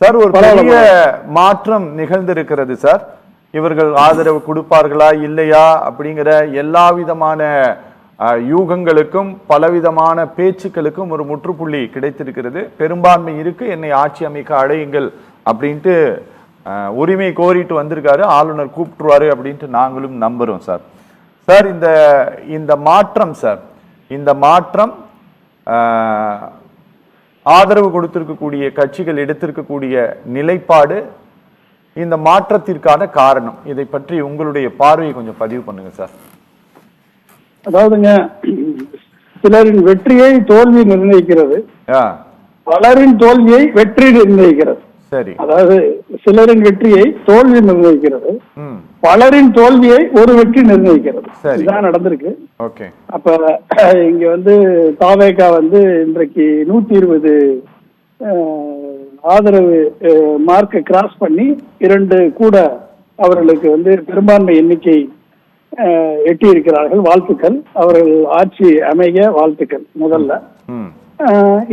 Sir ஒரு பெரிய மாற்றம் நிகழ்ந்திருக்கிறது சார். இவர்கள் ஆதரவு கொடுப்பார்களா இல்லையா அப்படிங்கிற எல்லா விதமான யூகங்களுக்கும் பலவிதமான பேச்சுக்களுக்கும் ஒரு முற்றுப்புள்ளி கிடைத்திருக்கிறது. பெரும்பான்மை இருக்கு, என்னை ஆட்சி அமைக்க அழையுங்கள் அப்படின்ட்டு உரிமை கோரிட்டு வந்திருக்காரு. ஆளுநர் கூப்பிட்டுருவாரு அப்படின்ட்டு நாங்களும் நம்புறோம் சார். சார் இந்த மாற்றம் சார், இந்த மாற்றம் ஆதரவு கொடுத்திருக்கக்கூடிய கட்சிகள் எடுத்திருக்கக்கூடிய நிலைப்பாடு, இந்த மாற்றத்திற்கான காரணம், இதை பற்றி உங்களுடைய பார்வையை கொஞ்சம் பதிவு பண்ணுங்க சார். அதாவதுங்க, சிலரின் வெற்றியை தோல்வி நிர்ணயிக்கிறது, பலரின் தோல்வியை வெற்றி நிர்ணயிக்கிறது. சரி. அதாவது சிலரின் வெற்றியை தோல்வி நிர்ணயிக்கிறது, பலரின் தோல்வியை ஒரு வெற்றி நிர்ணயிக்கிறது. இதுதான் நடந்திருக்கு. அப்ப இங்க தாவேகா இன்றைக்கு 120 ஆதரவு மார்க்கை கிராஸ் பண்ணி 2 கூட அவர்களுக்கு பெரும்பான்மை எண்ணிக்கை எட்டி இருக்கிறார்கள். வாழ்த்துக்கள், அவர்கள் ஆட்சி அமைய வாழ்த்துக்கள். முதல்ல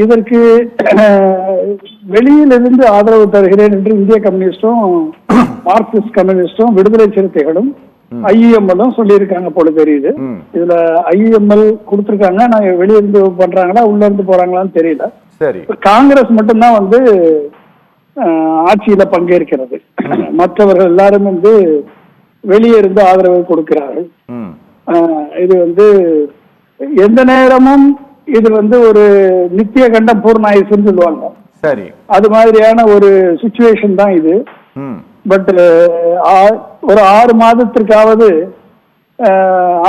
இதற்கு வெளியிலிருந்து ஆதரவு தருகிறேன் என்று இந்திய கம்யூனிஸ்டும் மார்க்சிஸ்ட் கம்யூனிஸ்டும் விடுதலை சிறுத்தைகளும் ஐஎம்எல்லும் சொல்லியிருக்காங்க போல தெரியுது. இதுல ஐஎம்எல் கொடுத்திருக்காங்க, நாங்க வெளியிருந்து பண்றாங்களா உள்ள இருந்து போறாங்களான்னு தெரியல. காங்கிரஸ் மட்டும்தான் ஆட்சியில பங்கேற்கிறது. மற்றவர்கள் எல்லாரும் வெளியே இருந்து ஆதரவு கொடுக்கிறார்கள். இது எந்த நேரமும் இது ஒரு நித்திய கண்டம் பூர்ணாயுசுன்னு சொல்லுவாங்க. சரி, அது மாதிரியான ஒரு சிச்சுவேஷன் தான் இது. பட் ஒரு 6 மாதத்திற்காவது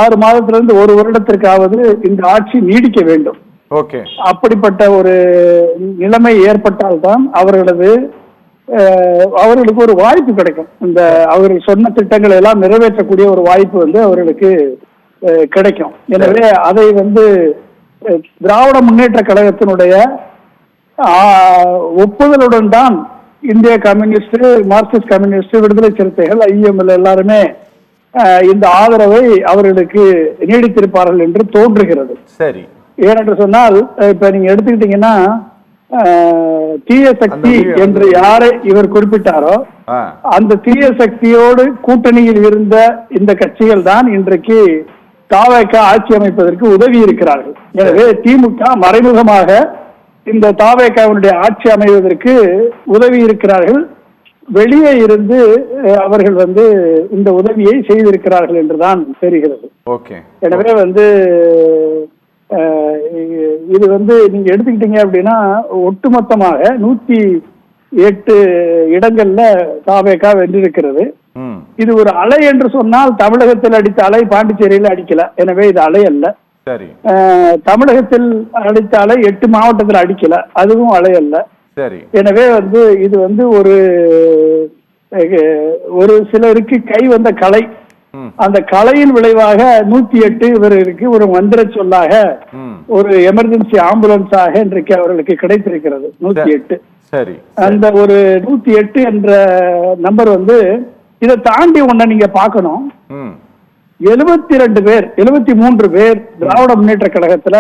6 மாதத்துல இருந்து 1 வருடத்திற்காவது இந்த ஆட்சி நீடிக்க வேண்டும். அப்படிப்பட்ட ஒரு நிலைமை ஏற்பட்டால்தான் அவர்களுக்கு ஒரு வாய்ப்பு கிடைக்கும். இந்த அவர்கள் சொன்ன திட்டங்களை எல்லாம் நிறைவேற்றக்கூடிய ஒரு வாய்ப்பு அவர்களுக்கு கிடைக்கும். எனவே அதை திராவிட முன்னேற்ற கழகத்தினுடைய ஒப்புதலுடன் தான் இந்திய கம்யூனிஸ்ட், மார்க்சிஸ்ட் கம்யூனிஸ்ட், விடுதலை சிறுத்தைகள், ஐஎம்எல் எல்லாருமே இந்த ஆதரவை அவர்களுக்கு நீடித்திருப்பார்கள் என்று தோன்றுகிறது. சரி. ஏனென்று சொன்னால், இப்ப நீங்க எடுத்துக்கிட்டீங்கன்னா தீய சக்தி என்று யாரை இவர் குறிப்பிட்டாரோ அந்த தீய சக்தியோடு கூட்டணியில் இருந்த இந்த கட்சிகள் தான் இன்றைக்கு தாவேக ஆட்சி அமைப்பதற்கு உதவி இருக்கிறார்கள். எனவே திமுக மறைமுகமாக இந்த தாவேகவினுடைய ஆட்சி அமைவதற்கு உதவி இருக்கிறார்கள். வெளியே இருந்து அவர்கள் இந்த உதவியை செய்திருக்கிறார்கள் என்றுதான் தெரிகிறது. எனவே இது நீங்க எடுத்துக்கிட்டீங்க அப்படின்னா ஒட்டுமொத்தமாக 108 இடங்கள்ல தாவேகா வென்றிருக்கிறது. இது ஒரு அலை என்று சொன்னால் தமிழகத்தில் அடித்த அலை பாண்டிச்சேரியில அடிக்கல. எனவே இது அலை அல்ல. தமிழகத்தில் அடித்த அலை 8 மாவட்டத்தில் அடிக்கல, அதுவும் அலை அல்ல. எனவே இது ஒரு சிலருக்கு கை வந்த கலை. அந்த கலையின் விளைவாக 108 இவருக்கு ஒரு மந்திர சொல்லாக, ஒரு எமர்ஜென்சி ஆம்புலன்ஸாக இன்றைக்கு அவர்களுக்கு கிடைத்திருக்கிறது 108. அந்த ஒரு 108 என்ற நம்பர் இதை தாண்டி ஒன்ன நீங்க பார்க்கணும். 72 பேர் 73 பேர் திராவிட முன்னேற்ற கழகத்துல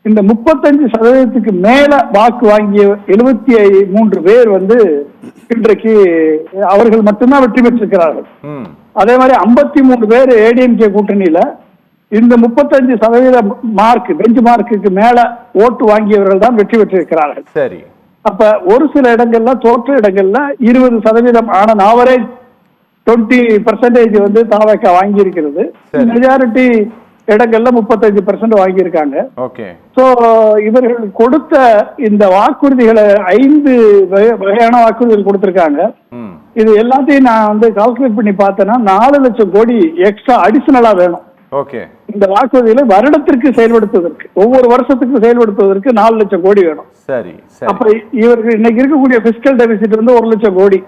இந்த 35% மேல வாக்கு வாங்கிய 73 பேர் இன்றைக்கு அவர்கள் மட்டும்தான் வெற்றி பெற்றிருக்கிறார்கள். அதே மாதிரி 53 பேர் ஏடிஎம்கே கூட்டணியில இந்த 35% மார்க், பெஞ்ச் மார்க்குக்கு மேல ஓட்டு வாங்கியவர்கள் தான் வெற்றி பெற்றிருக்கிறார்கள். சரி. அப்ப ஒரு சில இடங்கள்ல, தோற்ற இடங்கள்ல 20% ஆன ஆவரேஜ் 20% தாவேக வாங்கி இருக்கிறது. மெஜாரிட்டி இடங்கள்ல 35% வாங்கியிருக்காங்க. சோ இவர்கள் கொடுத்த இந்த வாக்குறுதிகளை 5 வகையான வாக்குறுதிகள் கொடுத்திருக்காங்க. இது எல்லாத்தையும் நான் கால்குலேட் பண்ணி பார்த்தேன்னா 4 லட்சம் கோடி எக்ஸ்ட்ரா அடிஷனலா வேணும். இந்த வாக்குறுதிகளை வருடத்திற்கு செயல்படுத்துவதற்கு, ஒவ்வொரு வருஷத்துக்கு செயல்படுத்துவதற்கு 4 லட்சம் கோடி வேணும். அப்ப இவர்கள் இன்னைக்கு இருக்கக்கூடிய பிஸ்கல் டெபிசிட் 1 லட்சம் கோடி.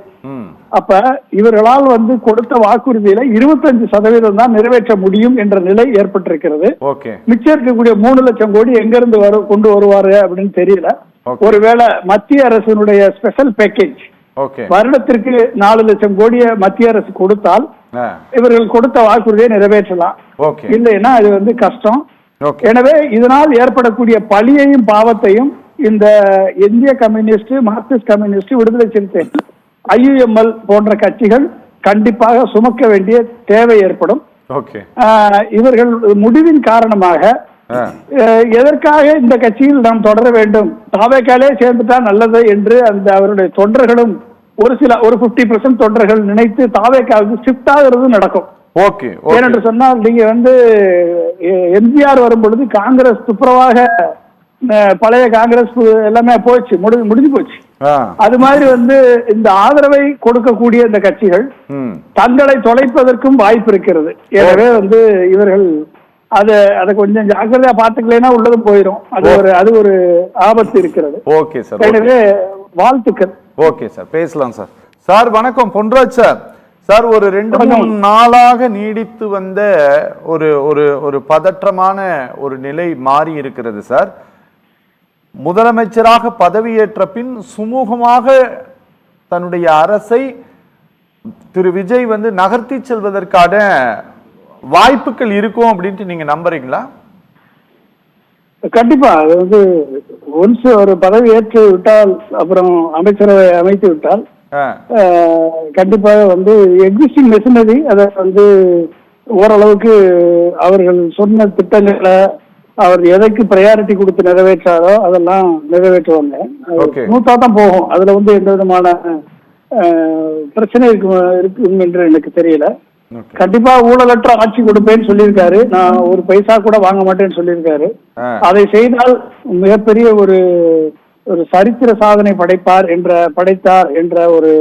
அப்ப இவர்களால் கொடுத்த வாக்குறுதியில 25% தான் நிறைவேற்ற முடியும் என்ற நிலை ஏற்பட்டிருக்கிறது. மிச்சம் இருக்கக்கூடிய 3 லட்சம் கோடி எங்க இருந்து கொண்டு வருவாரு அப்படின்னு தெரியல. ஒருவேளை மத்திய அரசினுடைய ஸ்பெஷல் பேக்கேஜ் வருடத்திற்கு 4 லட்சம் கோடியை மத்திய அரசு கொடுத்தால் இவர்கள் கொடுத்த வாக்குறுதியை நிறைவேற்றலாம். இல்லைன்னா அது கஷ்டம். எனவே இதனால் ஏற்படக்கூடிய பழியையும் பாவத்தையும் இந்த இந்திய கம்யூனிஸ்ட், மார்க்சிஸ்ட் கம்யூனிஸ்ட், விடுதலை சிறுத்தைகள், IUML போன்ற கட்சிகள் கண்டிப்பாக சுமக்க வேண்டிய தேவை ஏற்படும். இவர்கள் முடிவின் காரணமாக எதற்காக இந்த கட்சியில் நாம் தொடர வேண்டும், தாவேக்காலே சேர்ந்துட்டா நல்லது என்று அந்த அவருடைய தொண்டர்களும் ஒரு 50% தொண்டர்கள் நினைத்து தாவேக்காவுக்கு ஷிஃப்ட் ஆகிறது நடக்கும். ஏனென்று சொன்னால் நீங்க எம்ஜிஆர் வரும் பொழுது காங்கிரஸ் துப்புரவாக பழைய காங்கிரஸ் எல்லாமே போச்சு, முடிஞ்சு போச்சு. அது மாதிரி இந்த ஆதரவை கொடுக்கக்கூடிய இந்த கட்சிகள் தங்களை தொலைப்பதற்கும் வாய்ப்பு இருக்கிறது. எனவே இவர்கள் அதை கொஞ்சம் ஜாக்கிரதையா பாத்துக்கலைன்னா உள்ளதும் போயிடும். அது ஒரு ஆபத்து இருக்கிறது. எனவே வாழ்த்துக்கள். ஓகே சார், பேசலாம் சார். சார் வணக்கம், பொன்ராஜ் சார். சார், ஒரு 2-3 நாளாக நீடித்து வந்த ஒரு பதற்றமான ஒரு நிலை மாறி இருக்கிறது சார். முதலமைச்சராக பதவியேற்ற பின் சுமூகமாக தன்னுடைய அரசை திரு விஜய் நகர்த்தி செல்வதற்கான வாய்ப்புகள் இருக்கும் அப்படின்ட்டு நீங்க நம்புறீங்களா? கண்டிப்பா. அது ஒன்ஸ் ஒரு பதவி ஏற்று விட்டால், அப்புறம் அமைச்சரவை அமைத்து விட்டால் கண்டிப்பாக எக்ஸிஸ்டிங் மெஷினரி அதை ஓரளவுக்கு அவர்கள் சொன்ன திட்டங்களை அவர் எதைக்கு ப்ரையாரிட்டி கொடுத்து நிறைவேற்றாரோ அதெல்லாம் நிறைவேற்றுவாங்க. ஸ்மூத்தா தான் போகும். அதுல எந்த விதமான பிரச்சனை இருக்கும் என்று எனக்கு தெரியல. கண்டிப்பா ஊழலற்ற ஆட்சி கொடுப்பேன்னு சொல்லியிருக்காரு. நான் ஒரு பைசா கூட வாங்க மாட்டேன்னு சொல்லியிருக்காரு. அதை செய்தால் மிகப்பெரிய ஒரு சரித்திர சாதனை படைத்தார் என்ற ஒரு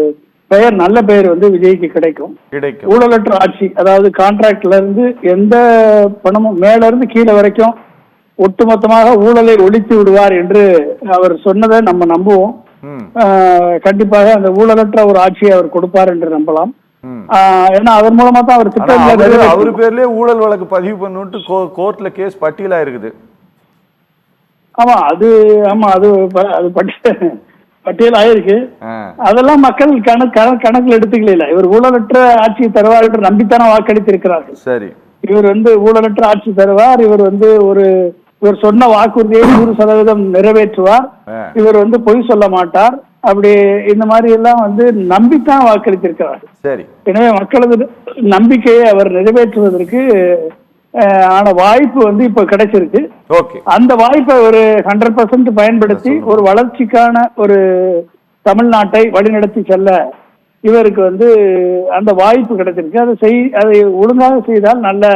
பெயர், நல்ல பெயர் விஜய்க்கு கிடைக்கும். ஊழலற்ற ஆட்சி, அதாவது கான்ட்ராக்ட்ல இருந்து எந்த பணமும் மேல இருந்து கீழே வரைக்கும் ஒட்டுமொத்தமாக ஊழலை ஒழித்து விடுவார் என்று அவர் சொன்னதை நம்ம நம்புவோம். கண்டிப்பாக அந்த ஊழலற்ற ஒரு ஆட்சியை அவர் கொடுப்பார் என்று நம்பலாம். ஏன்னா அதன் மூலமா தான் அவர் திட்டம் அவரு பேர்லயே ஊழல் வழக்கு பதிவு பண்ணிட்டு கோர்ட்ல கேஸ் பட்டியலா இருக்குது. அது பட்டியல் ஆயிருக்கு. அதெல்லாம் மக்கள் கணக்கில் எடுத்துக்கல. இவர் ஊழலற்ற ஆட்சியை தருவார் என்று நம்பித்தான வாக்களித்திருக்கிறார்கள். சரி, இவர் ஊழலற்ற ஆட்சி தருவார், இவர் சொன்ன வாக்குறுதியை 100% நிறைவேற்றுவார், இவர் பொய் சொல்ல மாட்டார், அப்படி இந்த மாதிரி எல்லாம் நம்பித்தான் வாக்களித்திருக்கிறார். சரி, எனவே மக்களது நம்பிக்கையை அவர் நிறைவேற்றுவதற்கு ஆன வாய்ப்பு இப்ப கிடைச்சிருக்கு. அந்த வாய்ப்பை ஒரு 100% பயன்படுத்தி ஒரு வளர்ச்சிக்கான ஒரு தமிழ்நாட்டை வழிநடத்தி செல்ல இவருக்கு அந்த வாய்ப்பு கிடைச்சிருக்கு. அதை ஒழுங்காக செய்தால் நல்ல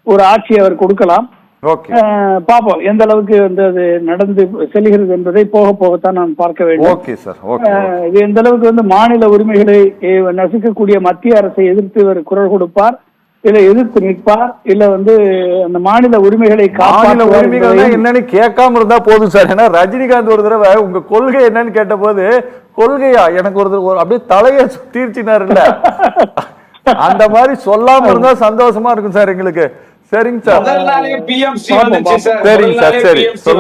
ஒரு ஆட்சி அவர் கொடுக்கலாம். பாப்போம் எந்த அளவுக்கு அது நடந்து செல்கிறது என்பதை போக போகத்தான் நான் பார்க்க வேண்டும். இது எந்த அளவுக்கு மாநில உரிமைகளை நசுக்கக்கூடிய மத்திய அரசை எதிர்த்து இவர் குரல் கொடுப்பார், இல்ல எதிர்த்து நிற்பார், இல்ல அந்த மாநில உரிமைகளை என்னன்னு கேட்காம இருந்தா போதும் சார். ஏன்னா ரஜினிகாந்த் ஒரு தடவை உங்க கொள்கை என்னன்னு கேட்ட போது, கொள்கையா எனக்கு ஒரு அப்படியே தலைய தீர்ச்சினார் இல்ல, அந்த மாதிரி சொல்லாம இருந்தா சந்தோஷமா இருக்கும் சார் எங்களுக்கு. சரிங்க சார், சரிங்க சார், சரி சொல்லுங்க.